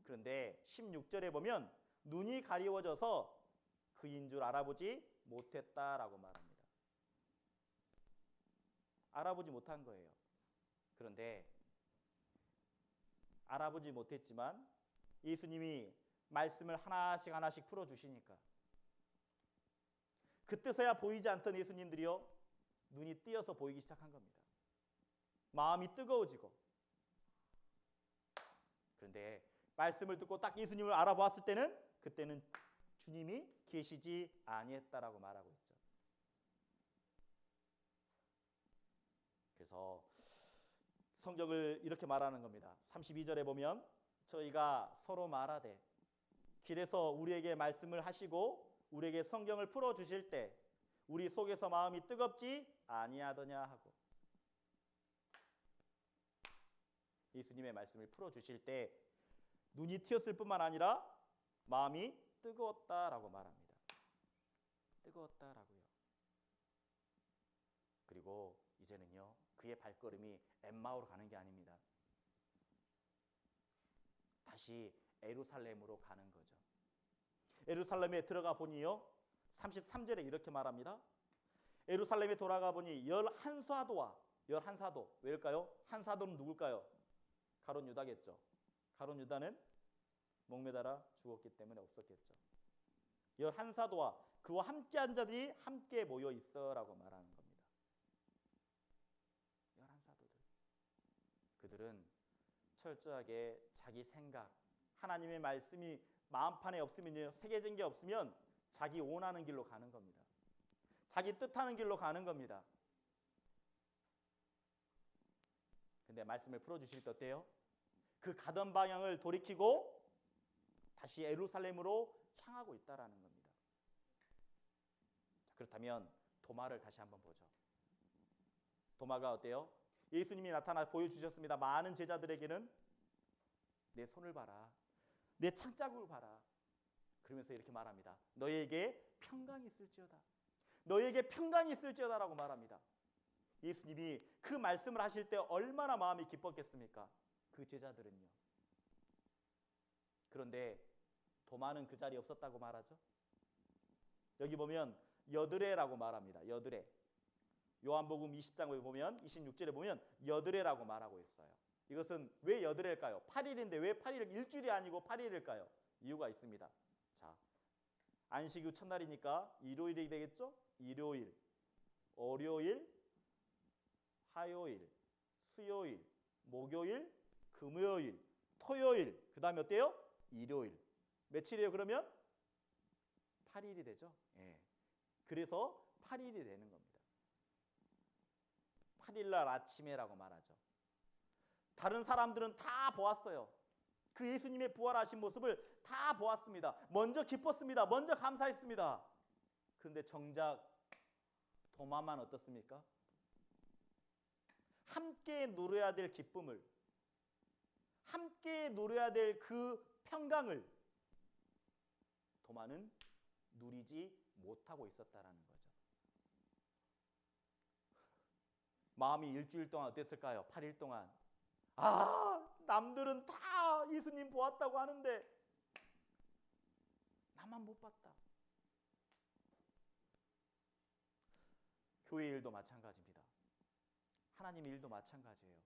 그런데 16절에 보면 눈이 가리워져서 그인 줄 알아보지 못했다라고 말합니다. 알아보지 못한 거예요. 그런데 알아보지 못했지만 예수님이 말씀을 하나씩 하나씩 풀어주시니까 그때서야 보이지 않던 예수님들이요, 눈이 띄어서 보이기 시작한 겁니다. 마음이 뜨거워지고. 그런데 말씀을 듣고 딱 예수님을 알아보았을 때는 그때는 주님이 계시지 아니했다라고 말하고 있죠. 그래서 성경을 이렇게 말하는 겁니다. 32절에 보면 저희가 서로 말하되 길에서 우리에게 말씀을 하시고 우리에게 성경을 풀어주실 때 우리 속에서 마음이 뜨겁지 아니하더냐 하고, 예수님의 말씀을 풀어주실 때 눈이 튀었을 뿐만 아니라 마음이 뜨거웠다라고 말합니다. 뜨거웠다라고요. 그리고 이제는요, 그의 발걸음이 엠마오로 가는 게 아닙니다. 다시 예루살렘으로 가는 거죠. 예루살렘에 들어가 보니요, 33절에 이렇게 말합니다. 예루살렘에 돌아가 보니 11사도와 11사도, 왜일까요? 한 사도는 누굴까요? 가룟 유다겠죠. 가룟 유다는 목매달아 죽었기 때문에 없었겠죠. 11사도와 그와 함께한 자들이 함께 모여 있어라고 말하는 겁니다. 11사도들. 그들은 철저하게 자기 생각, 하나님의 말씀이 마음판에 없으면요, 새겨진 게 없으면 자기 원하는 길로 가는 겁니다. 자기 뜻하는 길로 가는 겁니다. 근데 말씀을 풀어주실 때 어때요? 그 가던 방향을 돌이키고 다시 예루살렘으로 향하고 있다라는 겁니다. 그렇다면 도마를 다시 한번 보죠. 도마가 어때요? 예수님이 나타나 보여주셨습니다. 많은 제자들에게는 내 손을 봐라, 내 창자국을 봐라. 그러면서 이렇게 말합니다. 너희에게 평강이 있을지어다. 너희에게 평강이 있을지어다 라고 말합니다. 예수님이 그 말씀을 하실 때 얼마나 마음이 기뻤겠습니까? 그 제자들은요. 그런데 도마는 그 자리에 없었다고 말하죠. 여기 보면 여드레라고 말합니다. 여드레. 요한복음 20장에 보면 26절에 보면 여드레라고 말하고 있어요. 이것은 왜 여드레일까요? 8일인데 왜 8일, 일주일이 아니고 8일일까요? 이유가 있습니다. 자, 안식 후 첫날이니까 일요일이 되겠죠? 일요일, 월요일, 화요일, 수요일, 목요일, 금요일, 토요일, 그 다음에 어때요? 일요일. 며칠이에요 그러면? 8일이 되죠. 예. 그래서 8일이 되는 겁니다. 8일날 아침에라고 말하죠. 다른 사람들은 다 보았어요. 그 예수님의 부활하신 모습을 다 보았습니다. 먼저 기뻤습니다. 먼저 감사했습니다. 그런데 정작 도마만 어떻습니까? 함께 누려야 될 기쁨을, 함께 누려야 될 그 평강을 도마는 누리지 못하고 있었다라는 거죠. 마음이 일주일 동안 어땠을까요? 8일 동안. 남들은 다 예수님 보았다고 하는데 나만 못 봤다. 교회 일도 마찬가지입니다. 하나님의 일도 마찬가지예요.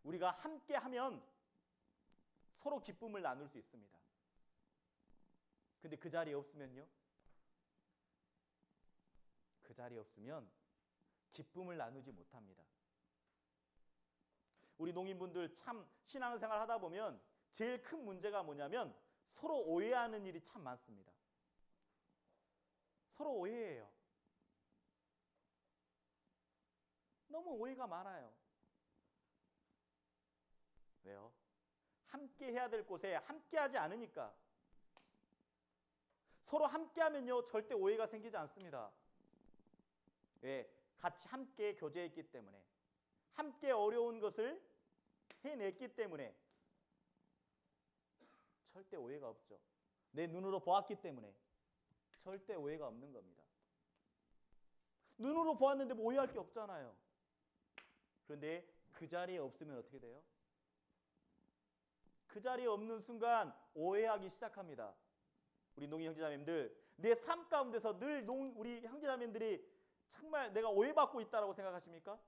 우리가 함께 하면 서로 기쁨을 나눌 수 있습니다. 근데 그 자리에 없으면요? 그 자리에 없으면 기쁨을 나누지 못합니다. 우리 농인분들 참 신앙생활 하다 보면 제일 큰 문제가 뭐냐면 서로 오해하는 일이 참 많습니다. 서로 오해해요. 너무 오해가 많아요. 왜요? 함께 해야 될 곳에 함께 하지 않으니까. 서로 함께하면요 절대 오해가 생기지 않습니다. 왜? 같이 함께 교제했기 때문에, 함께 어려운 것을 해냈기 때문에 절대 오해가 없죠. 내 눈으로 보았기 때문에 절대 오해가 없는 겁니다. 눈으로 보았는데 뭐 오해할 게 없잖아요. 그런데 그 자리에 없으면 어떻게 돼요? 그 자리에 없는 순간 오해하기 시작합니다. 우리 농인 형제자매님들, 내 삶 가운데서 늘 우리 형제자매님들이 정말 내가 오해받고 있다고 생각하십니까?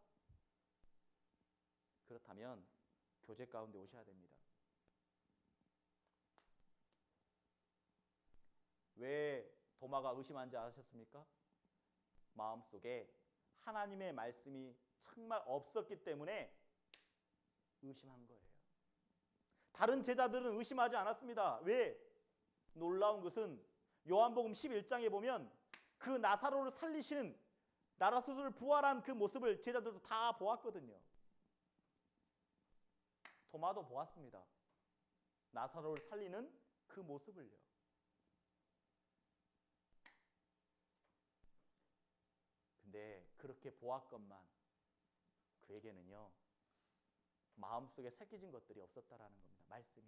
그렇다면 교제 가운데 오셔야 됩니다. 왜 도마가 의심한지 아셨습니까? 마음속에 하나님의 말씀이 정말 없었기 때문에 의심한 거예요. 다른 제자들은 의심하지 않았습니다. 왜? 놀라운 것은 요한복음 11장에 보면 그 나사로를 살리시는, 나사로를 부활한 그 모습을 제자들도 다 보았거든요. 도마도 보았습니다. 나사로를 살리는 그 모습을요. 근데 그렇게 보았건만 그에게는요 마음속에 새겨진 것들이 없었다라는 겁니다. 말씀이.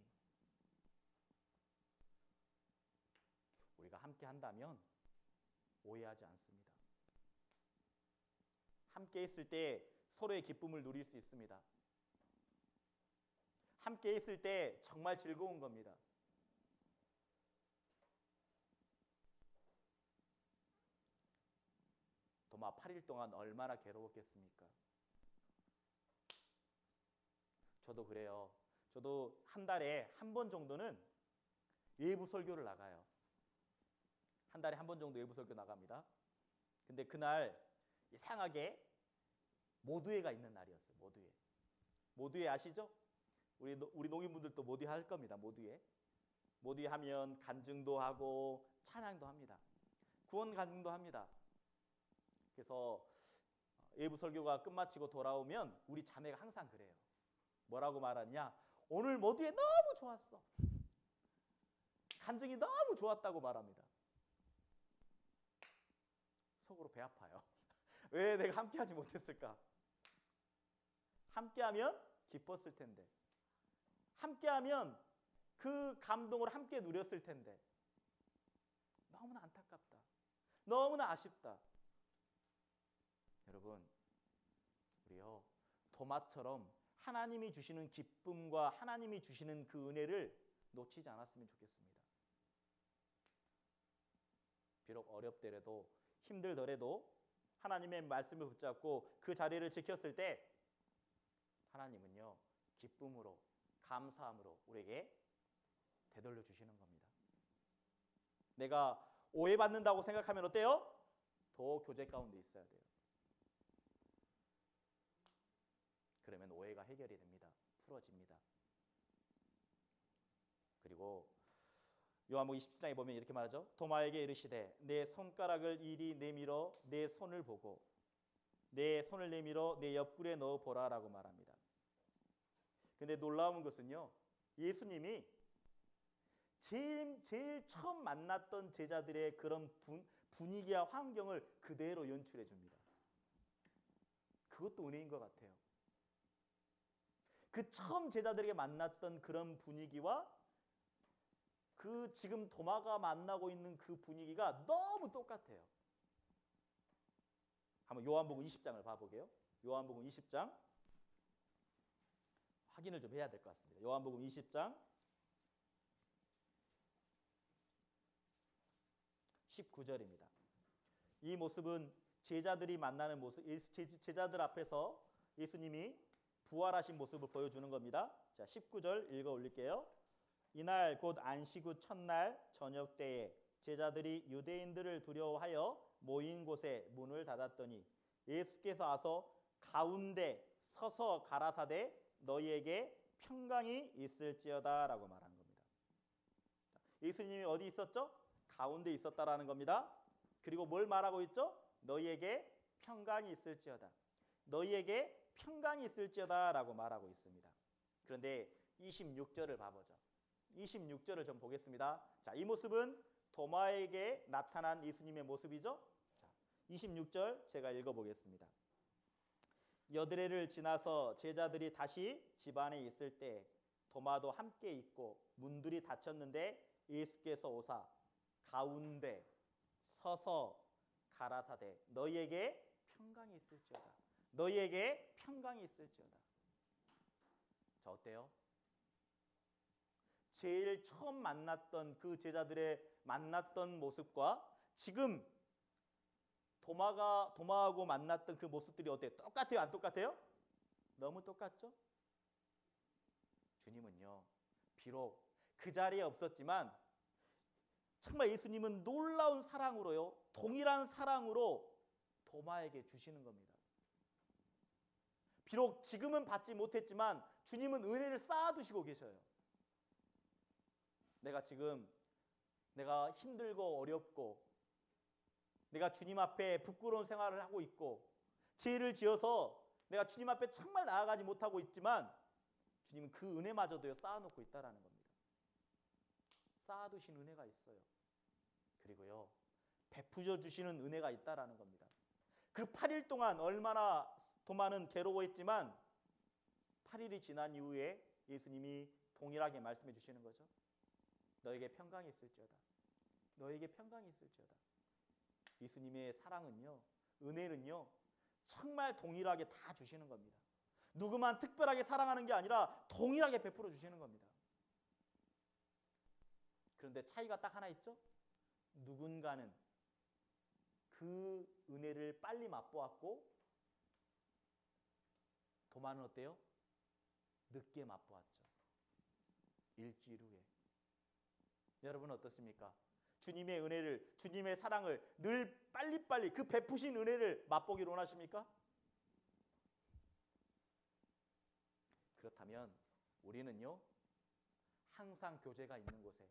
우리가 함께 한다면 오해하지 않습니다. 함께 있을 때 서로의 기쁨을 누릴 수 있습니다. 함께 있을 때 정말 즐거운 겁니다. 도마 8일 동안 얼마나 괴로웠겠습니까? 저도 그래요. 저도 한 달에 한 번 정도는 외부 설교를 나가요. 한 달에 한 번 정도 외부 설교 나갑니다. 근데 그날 이상하게 모두회가 있는 날이었어요. 모두회. 모두회 아시죠? 우리 농인분들도 모두회 할 겁니다. 모두회. 모두회 하면 간증도 하고 찬양도 합니다. 구원 간증도 합니다. 그래서 외부 설교가 끝마치고 돌아오면 우리 자매가 항상 그래요. 뭐라고 말하냐? 오늘 모두회 너무 좋았어. 간증이 너무 좋았다고 말합니다. 속으로 배 아파요. 왜 내가 함께하지 못했을까? 함께하면 기뻤을 텐데, 함께하면 그 감동을 함께 누렸을 텐데 너무나 안타깝다. 너무나 아쉽다. 여러분, 우리요 도마처럼 하나님이 주시는 기쁨과 하나님이 주시는 그 은혜를 놓치지 않았으면 좋겠습니다. 비록 어렵더라도 힘들더라도 하나님의 말씀을 붙잡고 그 자리를 지켰을 때 하나님은요 기쁨으로 감사함으로 우리에게 되돌려 주시는 겁니다. 내가 오해받는다고 생각하면 어때요? 더 교제 가운데 있어야 돼요. 그러면 오해가 해결이 됩니다. 풀어집니다. 그리고 요한복음 27장에 보면 이렇게 말하죠. 도마에게 이르시되 내 손가락을 이리 내밀어 내 손을 보고 내 손을 내밀어 내 옆구리에 넣어 보라라고 말합니다. 근데 놀라운 것은요. 예수님이 제일 처음 만났던 제자들의 그런 분위기와 환경을 그대로 연출해 줍니다. 그것도 은혜인 것 같아요. 그 처음 제자들에게 만났던 그런 분위기와 그 지금 도마가 만나고 있는 그 분위기가 너무 똑같아요. 한번 요한복음 20장을 봐보게요. 요한복음 20장 확인을 좀 해야 될 것 같습니다. 요한복음 20장 19절입니다. 이 모습은 제자들이 만나는 모습, 제자들 앞에서 예수님이 부활하신 모습을 보여주는 겁니다. 자, 19절 읽어 올릴게요. 이날 곧 안식 후 첫날 저녁 때에 제자들이 유대인들을 두려워하여 모인 곳에 문을 닫았더니 예수께서 와서 가운데 서서 가라사대 너희에게 평강이 있을지어다 라고 말한 겁니다. 예수님이 어디 있었죠? 가운데 있었다라는 겁니다. 그리고 뭘 말하고 있죠? 너희에게 평강이 있을지어다. 너희에게 평강이 있을지어다 라고 말하고 있습니다. 그런데 26절을 봐보죠. 26절을 좀 보겠습니다. 자, 이 모습은 도마에게 나타난 예수님의 모습이죠. 자, 26절 제가 읽어보겠습니다. 여드레를 지나서 제자들이 다시 집 안에 있을 때 도마도 함께 있고 문들이 닫혔는데 예수께서 오사 가운데 서서 가라사대 너희에게 평강이 있을지어다. 너희에게 평강이 있을지어다. 자, 어때요? 제일 처음 만났던 그 제자들의 만났던 모습과 지금 도마하고 만났던 그 모습들이 어때요? 똑같아요? 안 똑같아요? 너무 똑같죠? 주님은요, 비록 그 자리에 없었지만 정말 예수님은 놀라운 사랑으로요, 동일한 사랑으로 도마에게 주시는 겁니다. 비록 지금은 받지 못했지만 주님은 은혜를 쌓아두시고 계셔요. 내가 힘들고 어렵고 내가 주님 앞에 부끄러운 생활을 하고 있고 죄를 지어서 내가 주님 앞에 정말 나아가지 못하고 있지만 주님은 그 은혜마저도요 쌓아놓고 있다라는 겁니다. 쌓아두신 은혜가 있어요. 그리고요 베푸셔 주시는 은혜가 있다라는 겁니다. 그 8일 동안 얼마나 도마는 괴로워했지만 8일이 지난 이후에 예수님이 동일하게 말씀해 주시는 거죠. 너에게 평강이 있을지어다. 너에게 평강이 있을지어다. 예수님의 사랑은요, 은혜는요, 정말 동일하게 다 주시는 겁니다. 누구만 특별하게 사랑하는 게 아니라 동일하게 베풀어 주시는 겁니다. 그런데 차이가 딱 하나 있죠? 누군가는 그 은혜를 빨리 맛보았고 도마는 어때요? 늦게 맛보았죠. 일주일 후에. 여러분은 어떻습니까? 주님의 은혜를, 주님의 사랑을 늘 빨리빨리 그 베푸신 은혜를 맛보기를 원하십니까? 그렇다면 우리는요 항상 교제가 있는 곳에,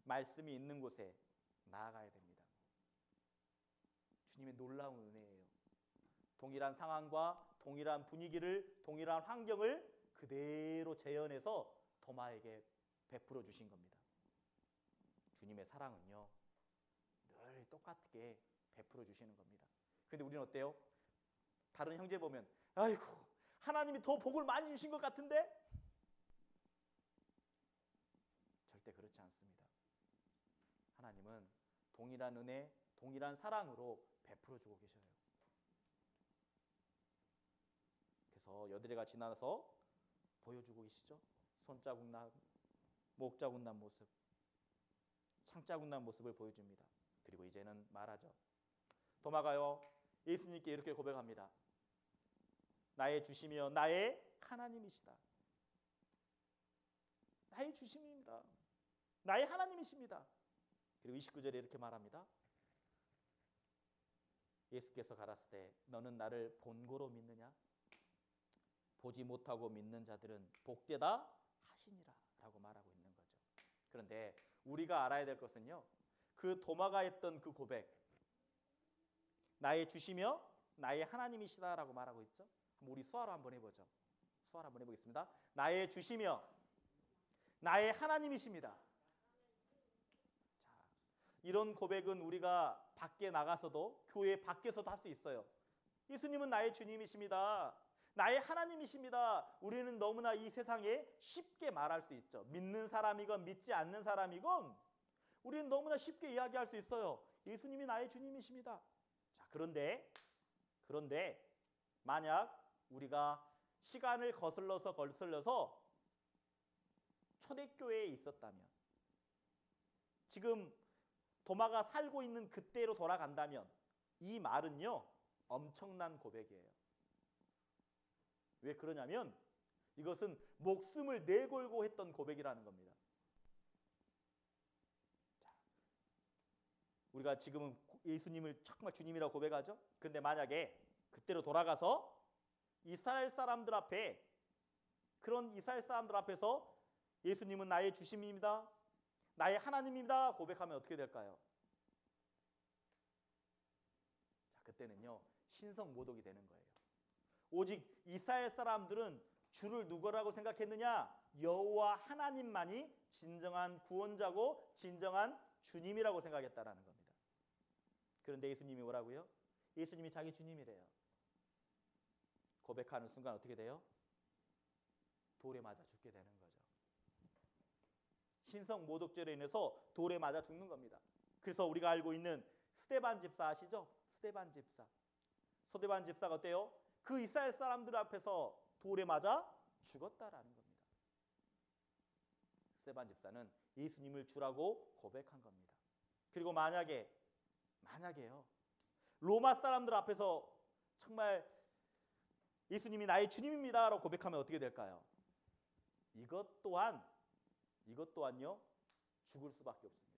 말씀이 있는 곳에 나아가야 됩니다. 주님의 놀라운 은혜예요. 동일한 상황과 동일한 분위기를, 동일한 환경을 그대로 재현해서 도마에게 베풀어 주신 겁니다. 주님의 사랑은요 늘 똑같게 베풀어 주시는 겁니다. 그런데 우리는 어때요? 다른 형제 보면 아이고 하나님이 더 복을 많이 주신 것 같은데? 절대 그렇지 않습니다. 하나님은 동일한 은혜, 동일한 사랑으로 베풀어 주고 계셔요. 그래서 여드레가 지나서 보여주고 계시죠? 손자국 난, 목자국 난 모습, 창자국 난 모습을 보여줍니다. 그리고 이제는 말하죠. 도마가요 예수님께 이렇게 고백합니다. 나의 주시며 나의 하나님이시다. 나의 주심입니다. 나의 하나님이십니다. 그리고 29절에 이렇게 말합니다. 예수께서 가라사대 너는 나를 본고로 믿느냐? 보지 못하고 믿는 자들은 복되다 하시니라 라고 말하고 있는 거죠. 그런데 우리가 알아야 될 것은요, 그 도마가 했던 그 고백, 나의 주시며 나의 하나님이시다 라고 말하고 있죠. 우리 수화로 한번 해보죠. 수화로 한번 해보겠습니다. 나의 주시며 나의 하나님이십니다. 자, 이런 고백은 우리가 밖에 나가서도, 교회 밖에서도 할 수 있어요. 예수님은 나의 주님이십니다. 나의 하나님이십니다. 우리는 너무나 이 세상에 쉽게 말할 수 있죠. 믿는 사람이건 믿지 않는 사람이건 우리는 너무나 쉽게 이야기할 수 있어요. 예수님이 나의 주님이십니다. 자, 그런데 만약 우리가 시간을 거슬러서 초대교회에 있었다면, 지금 도마가 살고 있는 그때로 돌아간다면 이 말은요 엄청난 고백이에요. 왜 그러냐면 이것은 목숨을 내걸고 했던 고백이라는 겁니다. 자, 우리가 지금은 예수님을 정말 주님이라고 고백하죠. 그런데 만약에 그때로 돌아가서 이스라엘 사람들 앞에서 예수님은 나의 주심입니다, 나의 하나님입니다 고백하면 어떻게 될까요? 자, 그때는요 신성모독이 되는 거예요. 오직 이스라엘 사람들은 주를 누구라고 생각했느냐? 여호와 하나님만이 진정한 구원자고 진정한 주님이라고 생각했다라는 겁니다. 그런데 예수님이 뭐라고요? 예수님이 자기 주님이래요. 고백하는 순간 어떻게 돼요? 돌에 맞아 죽게 되는 거죠. 신성 모독죄로 인해서 돌에 맞아 죽는 겁니다. 그래서 우리가 알고 있는 스데반 집사 아시죠? 스데반 집사. 스데반 집사가 어때요? 그 이스라엘 사람들 앞에서 돌에 맞아 죽었다라는 겁니다. 스데반 집사는 예수님을 주라고 고백한 겁니다. 그리고 만약에요, 로마 사람들 앞에서 정말 예수님이 나의 주님입니다 라고 고백하면 어떻게 될까요? 이것 또한요 죽을 수밖에 없습니다.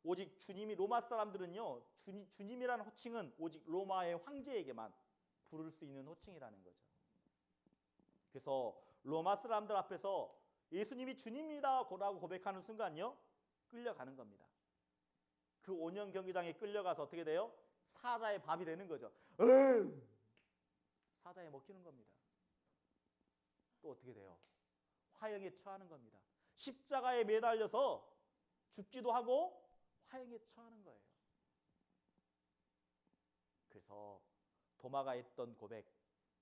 오직 주님이, 로마 사람들은요 주님이라는 호칭은 오직 로마의 황제에게만 부를 수 있는 호칭이라는 거죠. 그래서 로마 사람들 앞에서 예수님이 주님이다 라고 고백하는 순간요 끌려가는 겁니다. 그 5년 경기장에 끌려가서 어떻게 돼요? 사자의 밥이 되는 거죠. 사자에 먹히는 겁니다. 또 어떻게 돼요? 화형에 처하는 겁니다. 십자가에 매달려서 죽기도 하고 화형에 처하는 거예요. 그래서 도마가 했던 고백,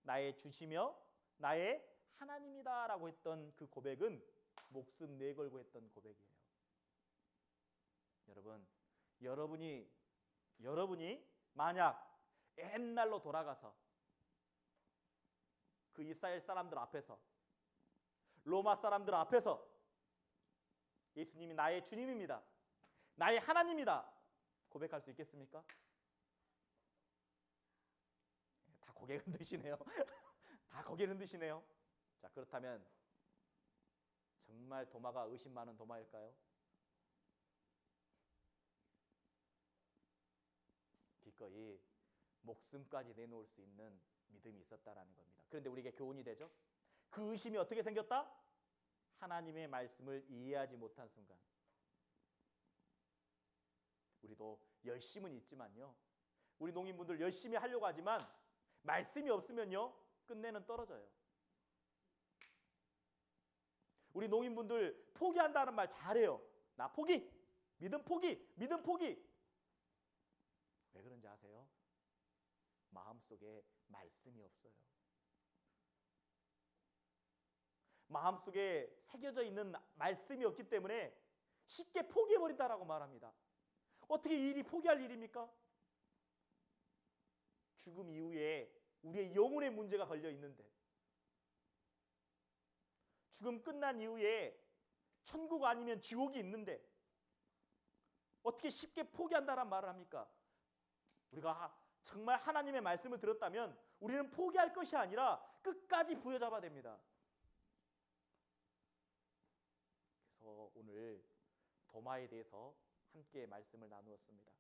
나의 주시며 나의 하나님이다 라고 했던 그 고백은 목숨 내걸고 했던 고백이에요. 여러분이 만약 옛날로 돌아가서 그 이스라엘 사람들 앞에서, 로마 사람들 앞에서 예수님이 나의 주님입니다, 나의 하나님이다 고백할 수 있겠습니까? 다 고개 흔드시네요. 다 고개 흔드시네요. 자, 그렇다면 정말 도마가 의심 많은 도마일까요? 기꺼이 목숨까지 내놓을 수 있는 믿음이 있었다라는 겁니다. 그런데 우리에게 교훈이 되죠. 그 의심이 어떻게 생겼다? 하나님의 말씀을 이해하지 못한 순간. 우리도 열심은 있지만요, 우리 농인분들 열심히 하려고 하지만 말씀이 없으면요 끝내는 떨어져요. 우리 농인분들 포기한다는 말 잘해요. 나 포기, 믿음 포기, 믿음 포기. 왜 그런지 아세요? 마음속에 말씀이 없어요. 마음속에 새겨져 있는 말씀이 없기 때문에 쉽게 포기해버린다라고 말합니다. 어떻게 이 일이 포기할 일입니까? 죽음 이후에 우리의 영혼의 문제가 걸려 있는데, 죽음 끝난 이후에 천국 아니면 지옥이 있는데 어떻게 쉽게 포기한다란 말을 합니까? 우리가 정말 하나님의 말씀을 들었다면 우리는 포기할 것이 아니라 끝까지 부여잡아야 됩니다. 그래서 오늘 도마에 대해서 함께 말씀을 나누었습니다.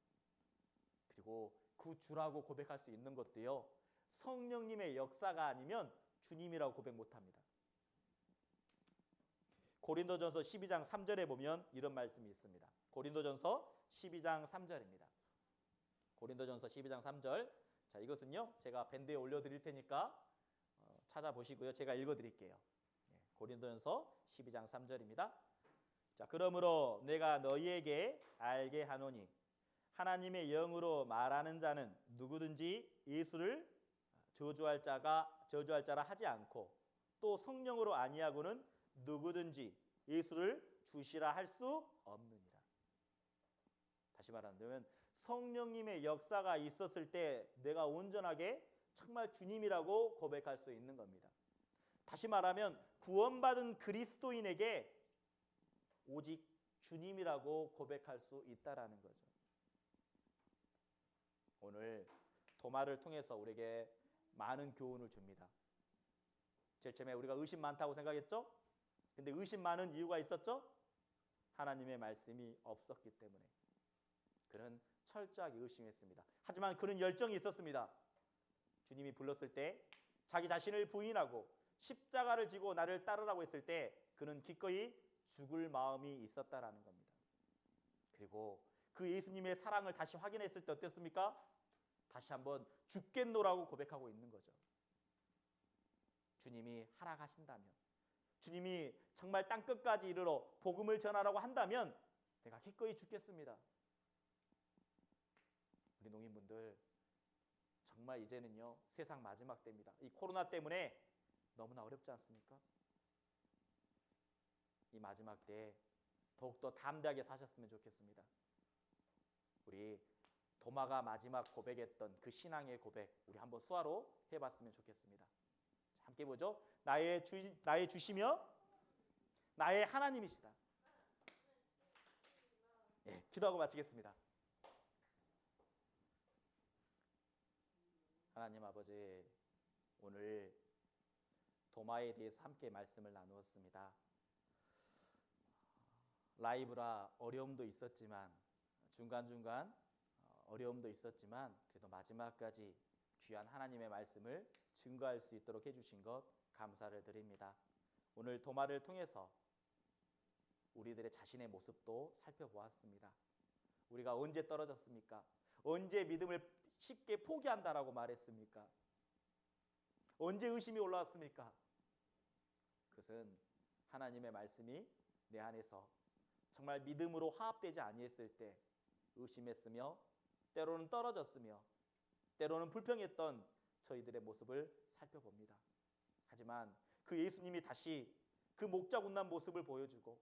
그리고 그 주라고 고백할 수 있는 것도요, 성령님의 역사가 아니면 주님이라고 고백 못합니다. 고린도전서 12장 3절에 보면 이런 말씀이 있습니다. 고린도전서 12장 3절입니다. 고린도전서 12장 3절. 자, 이것은요 제가 밴드에 올려드릴 테니까 찾아보시고요, 제가 읽어드릴게요. 고린도전서 12장 3절입니다. 자, 그러므로 내가 너희에게 알게 하노니 하나님의 영으로 말하는 자는 누구든지 예수를 저주할 자라 하지 않고, 또 성령으로 아니하고는 누구든지 예수를 주시라 할 수 없느니라. 다시 말하면 성령님의 역사가 있었을 때 내가 온전하게 정말 주님이라고 고백할 수 있는 겁니다. 다시 말하면 구원받은 그리스도인에게 오직 주님이라고 고백할 수 있다라는 거죠. 오늘 도마를 통해서 우리에게 많은 교훈을 줍니다. 제일 처음에 우리가 의심 많다고 생각했죠? 근데 의심 많은 이유가 있었죠? 하나님의 말씀이 없었기 때문에. 그는 철저하게 의심했습니다. 하지만 그는 열정이 있었습니다. 주님이 불렀을 때 자기 자신을 부인하고 십자가를 지고 나를 따르라고 했을 때 그는 기꺼이 죽을 마음이 있었다라는 겁니다. 그리고 그 예수님의 사랑을 다시 확인했을 때 어땠습니까? 다시 한번 죽겠노라고 고백하고 있는 거죠. 주님이 허락하신다면, 주님이 정말 땅끝까지 이르러 복음을 전하라고 한다면 내가 기꺼이 죽겠습니다. 우리 농인분들 정말 이제는요 세상 마지막 때입니다. 이 코로나 때문에 너무나 어렵지 않습니까? 이 마지막 때에 더욱더 담대하게 사셨으면 좋겠습니다. 우리 도마가 마지막 고백했던 그 신앙의 고백 우리 한번 수화로 해봤으면 좋겠습니다. 자, 함께 보죠. 나의 주시며 나의 하나님이시다. 예, 기도하고 마치겠습니다. 하나님 아버지, 오늘 도마에 대해서 함께 말씀을 나누었습니다. 라이브라 어려움도 있었지만 중간중간 어려움도 있었지만 그래도 마지막까지 귀한 하나님의 말씀을 증거할 수 있도록 해주신 것 감사를 드립니다. 오늘 도마를 통해서 우리들의 자신의 모습도 살펴보았습니다. 우리가 언제 떨어졌습니까? 언제 믿음을 쉽게 포기한다라고 말했습니까? 언제 의심이 올라왔습니까? 그것은 하나님의 말씀이 내 안에서 정말 믿음으로 화합되지 아니했을 때 의심했으며 때로는 떨어졌으며 때로는 불평했던 저희들의 모습을 살펴봅니다. 하지만 그 예수님이 다시 그 목자군난 모습을 보여주고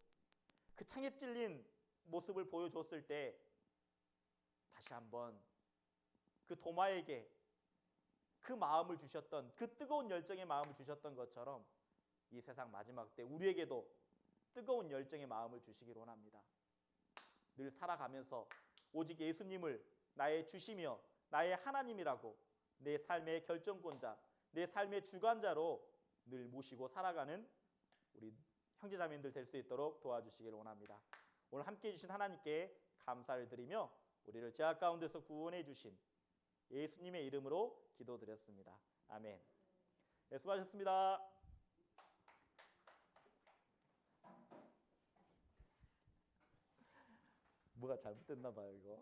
그 창에 찔린 모습을 보여줬을 때 다시 한번 그 도마에게 그 마음을 주셨던 그 뜨거운 열정의 마음을 주셨던 것처럼 이 세상 마지막 때 우리에게도 뜨거운 열정의 마음을 주시기를 원합니다. 늘 살아가면서 오직 예수님을 나의 주시며 나의 하나님이라고 내 삶의 결정권자, 내 삶의 주관자로 늘 모시고 살아가는 우리 형제자매님들 될 수 있도록 도와주시기를 원합니다. 오늘 함께해 주신 하나님께 감사를 드리며 우리를 죄악 가운데서 구원해 주신 예수님의 이름으로 기도드렸습니다. 아멘. 네, 수고하셨습니다. 뭐가 잘못됐나 봐요 이거.